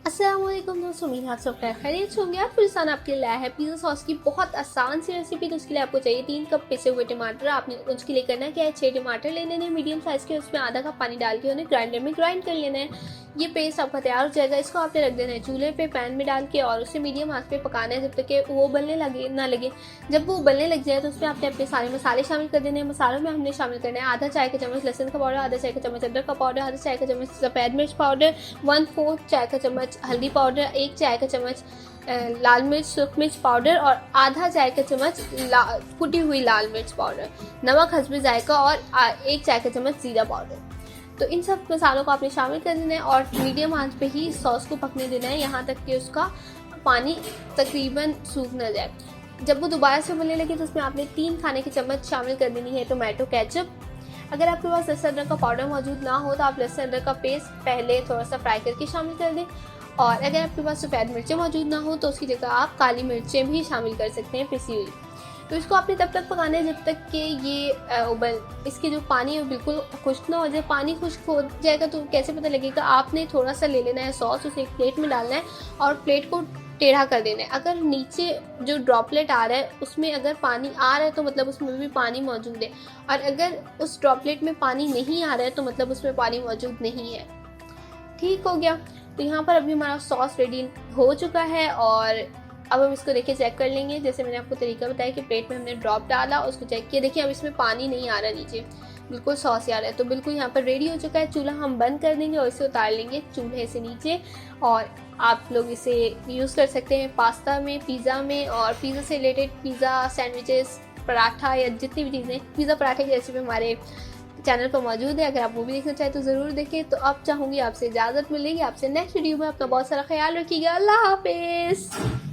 अस्सलामुअलैकुम दोस्तों, उम्मीद है आप सब खैरियत से होंगे। आज फुरसान आपके लिए लाया है पिज़्ज़ा सॉस की बहुत आसान सी रेसिपी। तो उसके लिए आपको चाहिए 3 कप पिसे हुए टमाटर। आपने उसके लिए करना क्या है, 6 टमाटर लेने हैं मीडियम साइज़ के, उसमें आधा कप पानी डाल के उन्हें ग्राइंडर में ग्राइंड कर लेना है। ये पेस्ट आपका तैयार हो जाएगा। इसको आपने रख देना है चूल्हे पे पैन में डाल के और उसे मीडियम आंच पे पकाना है जब तक कि वो उबलने लगे। जब वो उबलने लग जाए तो उसमें आपने अपने सारे मसाले शामिल कर देने हैं। मसालों में हमने शामिल करना है आधा चाय का चम्मच लहसुन का पाउडर, आधा चाय का चम्मच अदरक का पाउडर, आधा चाय का चम्मच सफ़ेद मिर्च पाउडर, 1/4 चाय का चम्मच हल्दी पाउडर, 1 चाय का चम्मच लाल मिर्च सूखी मिर्च पाउडर और आधा चाय का चम्मच कुटी हुई लाल मिर्च पाउडर, नमक हस्बे जायका और 1 चाय का चम्मच जीरा पाउडर। तो इन सब मसालों को आपने शामिल कर देना है और मीडियम आंच पे ही सॉस को पकने देना है यहाँ तक कि उसका पानी तकरीबन सूख न जाए। जब वो दोबारा से उबलने लगे तो उसमें आपने 3 खाने के चम्मच शामिल कर देनी है टोमेटो केचप। अगर आपके पास लहसुन अदरक का पाउडर मौजूद ना हो तो आप लहसुन अदरक का पेस्ट पहले थोड़ा सा फ्राई करके शामिल कर दें। और अगर आपके पास सफ़ेद मिर्चें मौजूद ना हो तो उसकी जगह आप काली मिर्चें भी शामिल कर सकते हैं पिसी हुई। तो इसको आपने तब तक पकाना है जब तक कि ये इसके जो पानी है वो बिल्कुल खुश्क ना हो जाए। पानी खुश्क हो जाएगा तो कैसे पता लगेगा, आपने थोड़ा सा ले लेना है सॉस, उसे एक प्लेट में डालना है और प्लेट को टेढ़ा कर देना है। अगर नीचे जो ड्रॉपलेट आ रहा है उसमें अगर पानी आ रहा है तो मतलब उसमें भी पानी मौजूद है, और अगर उस ड्रॉपलेट में पानी नहीं आ रहा है तो मतलब उसमें पानी मौजूद नहीं है। ठीक हो गया। तो यहाँ पर अभी हमारा सॉस रेडी हो चुका है और अब हम इसको देखिए चेक कर लेंगे। जैसे मैंने आपको तरीका बताया कि प्लेट में हमने ड्रॉप डाला, उसको चेक किया, देखिए अब इसमें पानी नहीं आ रहा, नीचे बिल्कुल सॉस आ रहा है। तो बिल्कुल यहाँ पर रेडी हो चुका है। चूल्हा हम बंद कर देंगे और इसे उतार लेंगे चूल्हे से नीचे। और आप लोग इसे यूज़ कर सकते हैं पास्ता में, पिज़्ज़ा में, और पिज़्ज़ा से रिलेटेड पिज़्ज़ा सैंडविचेस, पराठा या जितनी भी चीज़ें पिज़्ज़ा पराठे की रेसिपी हमारे चैनल पर मौजूद है। अगर आप वो भी देखना चाहें तो ज़रूर देखें। तो अब चाहूँगी आपसे इजाज़त मिलेगी, आपसे नेक्स्ट वीडियो में। अपना बहुत सारा ख्याल रखिएगा। अल्लाह हाफिज़।